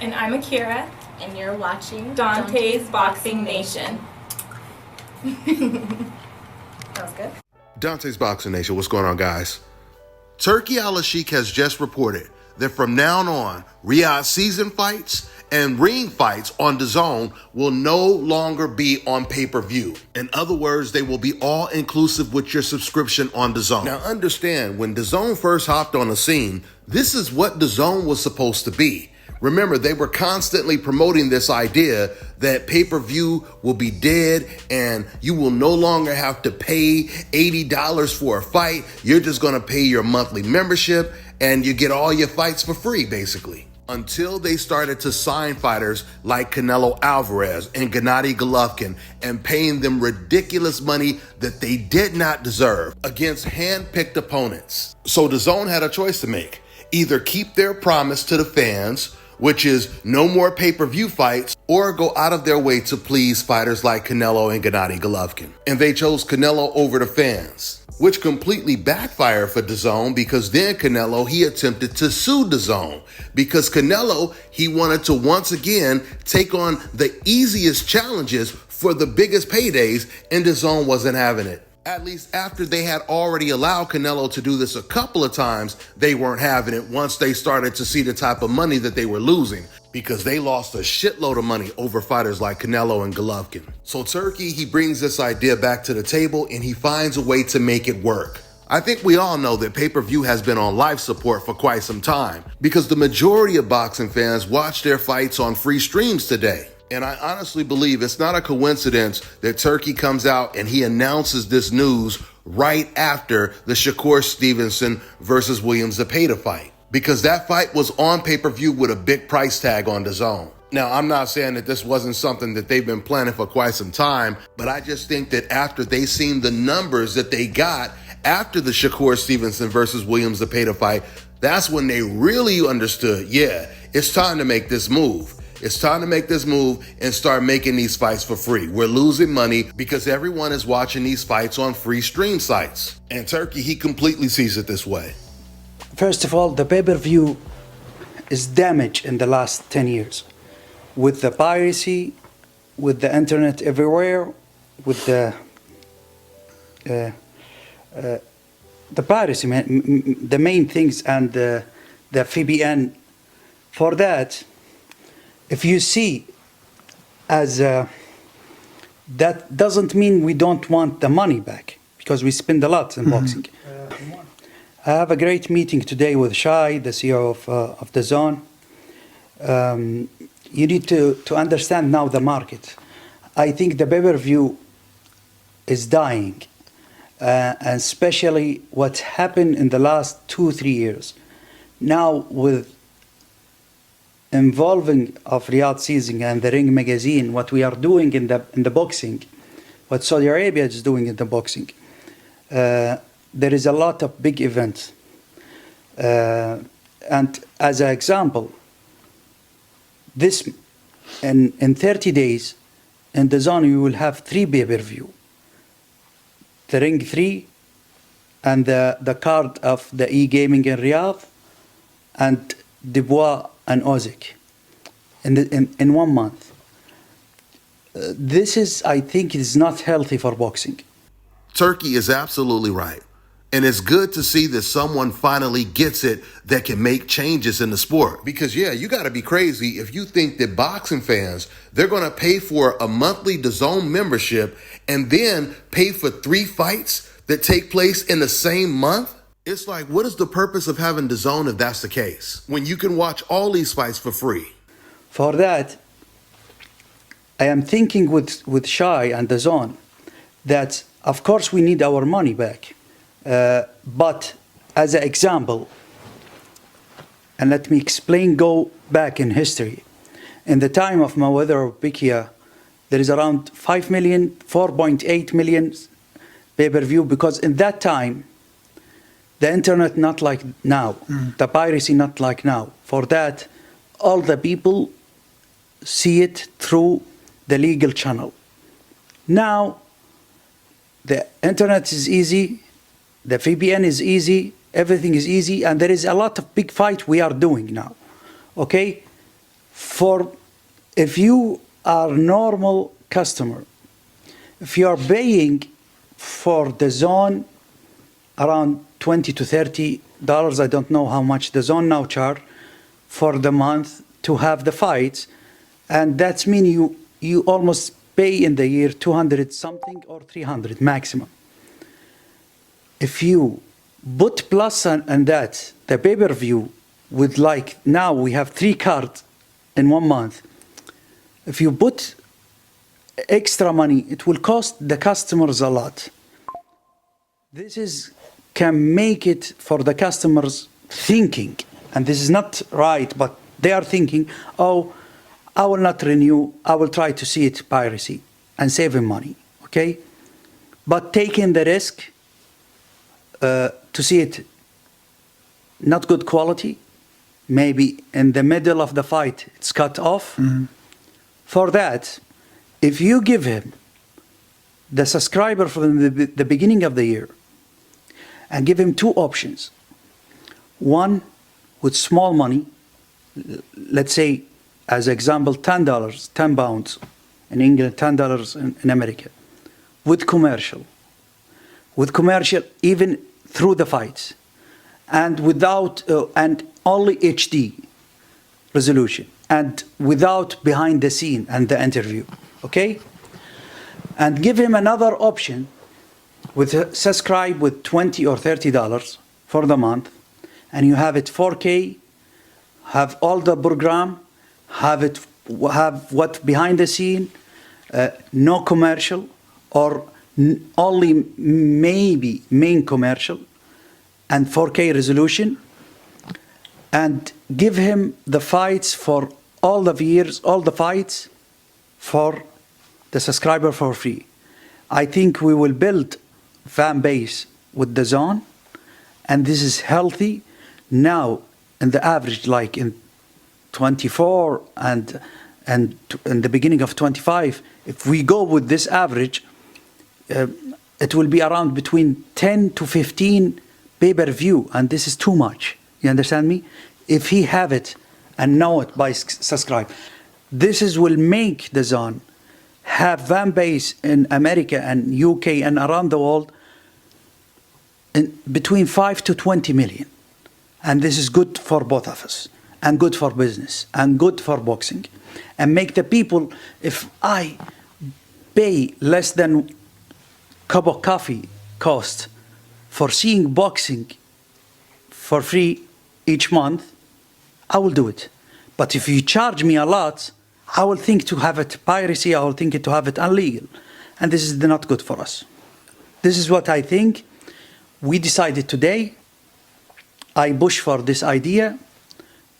And I'm Akira. And you're watching Dante's Boxing Nation. That was good. Dante's Boxing Nation, what's going on, guys? Turki Alalshikh has just reported that from now on, Riyadh season fights and ring fights on DAZN will no longer be on pay-per-view. In other words, they will be all-inclusive with your subscription on DAZN. Now understand, when DAZN first hopped on the scene, this is what DAZN was supposed to be. Remember, they were constantly promoting this idea that pay-per-view will be dead and you will no longer have to pay $80 for a fight. You're just going to pay your monthly membership and you get all your fights for free, basically. Until they started to sign fighters like Canelo Alvarez and Gennady Golovkin and paying them ridiculous money that they did not deserve against hand-picked opponents. So DAZN had a choice to make. Either keep their promise to the fans, which is no more pay-per-view fights, or go out of their way to please fighters like Canelo and Gennady Golovkin. And they chose Canelo over the fans, which completely backfired for DAZN because then Canelo, he attempted to sue DAZN because Canelo, he wanted to once again take on the easiest challenges for the biggest paydays, and DAZN wasn't having it. At least after they had already allowed Canelo to do this a couple of times, they weren't having it once they started to see the type of money that they were losing, because they lost a shitload of money over fighters like Canelo and Golovkin. So Turki, he brings this idea back to the table and he finds a way to make it work. I think we all know that pay-per-view has been on life support for quite some time because the majority of boxing fans watch their fights on free streams today. And I honestly believe it's not a coincidence that Turki comes out and he announces this news right after the Shakur Stevenson versus William Zepeda fight, because that fight was on pay-per-view with a big price tag on DAZN. Now, I'm not saying that this wasn't something that they've been planning for quite some time, but I just think that after they seen the numbers that they got after the Shakur Stevenson versus William Zepeda fight, that's when they really understood, yeah, it's time to make this move. It's time to make this move and start making these fights for free. We're losing money because everyone is watching these fights on free stream sites. And Turki, he completely sees it this way. First of all, the pay-per-view is damaged in the last 10 years. With the piracy, with the internet everywhere, with the piracy, the main things, and the VPN. For that, if you see as that doesn't mean we don't want the money back, because we spend a lot in boxing. I have a great meeting today with Shai, the CEO of DAZN. You need to understand now the market. I think the pay-per-view is dying, and especially what happened in the last 2-3 years. Now with involving of Riyadh season and the Ring magazine, what we are doing in the boxing, what Saudi Arabia is doing in the boxing, there is a lot of big events. And as an example, this in 30 days in DAZN you will have 3 pay-per-view. The Ring 3 and the card of the e-gaming in Riyadh and Dubois and Ozik in 1 month. This is, I think, is not healthy for boxing. Turki is absolutely right. And it's good to see that someone finally gets it that can make changes in the sport. Because, yeah, you got to be crazy if you think that boxing fans, they're going to pay for a monthly DAZN membership and then pay for 3 fights that take place in the same month. It's like, what is the purpose of having DAZN if that's the case, when you can watch all these fights for free? For that, I am thinking with Shai and DAZN that, of course, we need our money back. But as an example, and let me explain, go back in history. In the time of Mayweather or Bikia, there is around 5 million, 4.8 million pay-per-view, because in that time, the internet not like now, the piracy not like now. For that, all the people see it through the legal channel. Now, the internet is easy, the VPN is easy, everything is easy, and there is a lot of big fight we are doing now. Okay? For if you are normal customer, if you are paying for the zone around $20 to $30, I don't know how much the zone now charge for the month to have the fights, and that's mean you almost pay in the year 200 something or 300 maximum. If you put plus and that the pay-per-view with, like now we have 3 cards in 1 month, if you put extra money, it will cost the customers a lot. This can make it for the customers thinking, and this is not right, but they are thinking, oh, I will not renew, I will try to see it piracy and saving money, okay? But taking the risk to see it not good quality, maybe in the middle of the fight it's cut off. For that, if you give him the subscriber from the beginning of the year and give him 2 options, one with small money, let's say as example $10, 10 pounds in England, $10 in America, with commercial even through the fights, and without and only HD resolution, and without behind the scene and the interview, okay? And give him another option with subscribe with $20 or $30 for the month, and you have it 4K, have all the program, have what behind the scene, no commercial, or only maybe main commercial, and 4K resolution, and give him the fights for all the years, all the fights for the subscriber for free. I think we will build fan base with DAZN, and this is healthy. Now, in the average, like in 24 and in the beginning of 25, if we go with this average, it will be around between 10 to 15 pay-per-view, and this is too much. You understand me? If he have it and know it by subscribe, will make DAZN have fan base in America and UK and around the world in between 5 to 20 million. And this is good for both of us, and good for business, and good for boxing. And make the people, if I pay less than cup of coffee cost for seeing boxing for free each month, I will do it. But if you charge me a lot, I will think to have it piracy, I will think to have it illegal. And this is not good for us. This is what I think. We decided today, I push for this idea,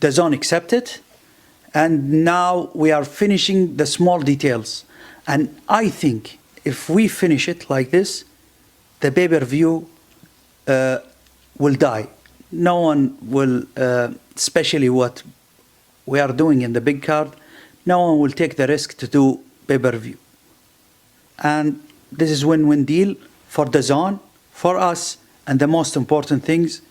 DAZN accepted, and now we are finishing the small details. And I think if we finish it like this, the pay-per-view will die. No one will, especially what we are doing in the big card, no one will take the risk to do pay-per-view. And this is win-win deal for DAZN, for us, and the most important things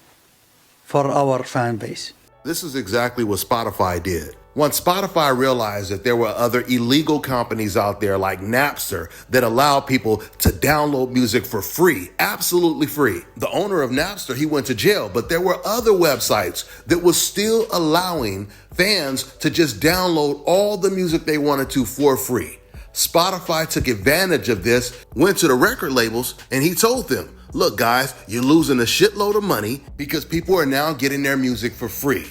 for our fan base. This is exactly what Spotify did. Once Spotify realized that there were other illegal companies out there like Napster that allow people to download music for free, absolutely free. The owner of Napster, he went to jail, but there were other websites that was still allowing fans to just download all the music they wanted to for free. Spotify took advantage of this, went to the record labels, and he told them, look guys, you're losing a shitload of money because people are now getting their music for free.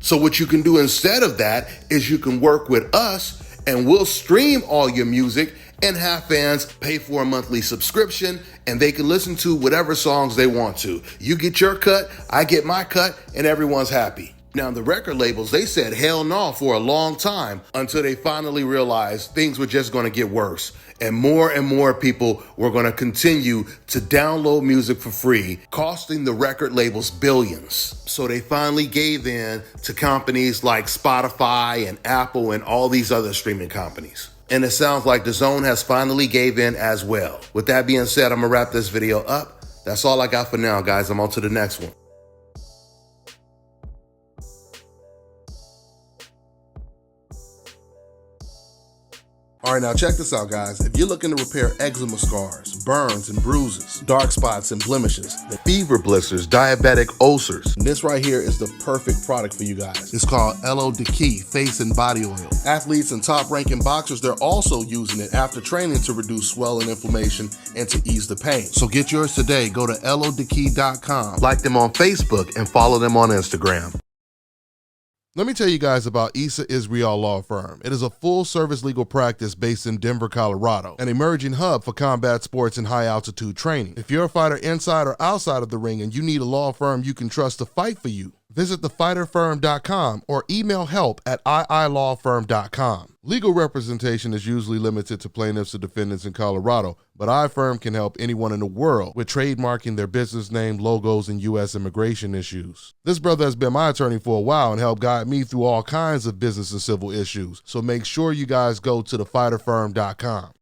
So what you can do instead of that is you can work with us and we'll stream all your music and have fans pay for a monthly subscription and they can listen to whatever songs they want to. You get your cut, I get my cut, and everyone's happy. Now, the record labels, they said hell no for a long time until they finally realized things were just going to get worse. And more people were going to continue to download music for free, costing the record labels billions. So they finally gave in to companies like Spotify and Apple and all these other streaming companies. And it sounds like DAZN has finally gave in as well. With that being said, I'm going to wrap this video up. That's all I got for now, guys. I'm on to the next one. All right, now check this out, guys. If you're looking to repair eczema scars, burns and bruises, dark spots and blemishes, the fever blisters, diabetic ulcers, this right here is the perfect product for you guys. It's called LO Deki Face and Body Oil. Athletes and top-ranking boxers, they're also using it after training to reduce swelling, inflammation, and to ease the pain. So get yours today. Go to lodeki.com, like them on Facebook, and follow them on Instagram. Let me tell you guys about Issa Israel Law Firm. It is a full-service legal practice based in Denver, Colorado, an emerging hub for combat sports and high-altitude training. If you're a fighter inside or outside of the ring and you need a law firm you can trust to fight for you, visit thefighterfirm.com or email help@iilawfirm.com. Legal representation is usually limited to plaintiffs or defendants in Colorado, but iFirm can help anyone in the world with trademarking their business name, logos, and U.S. immigration issues. This brother has been my attorney for a while and helped guide me through all kinds of business and civil issues, so make sure you guys go to thefighterfirm.com.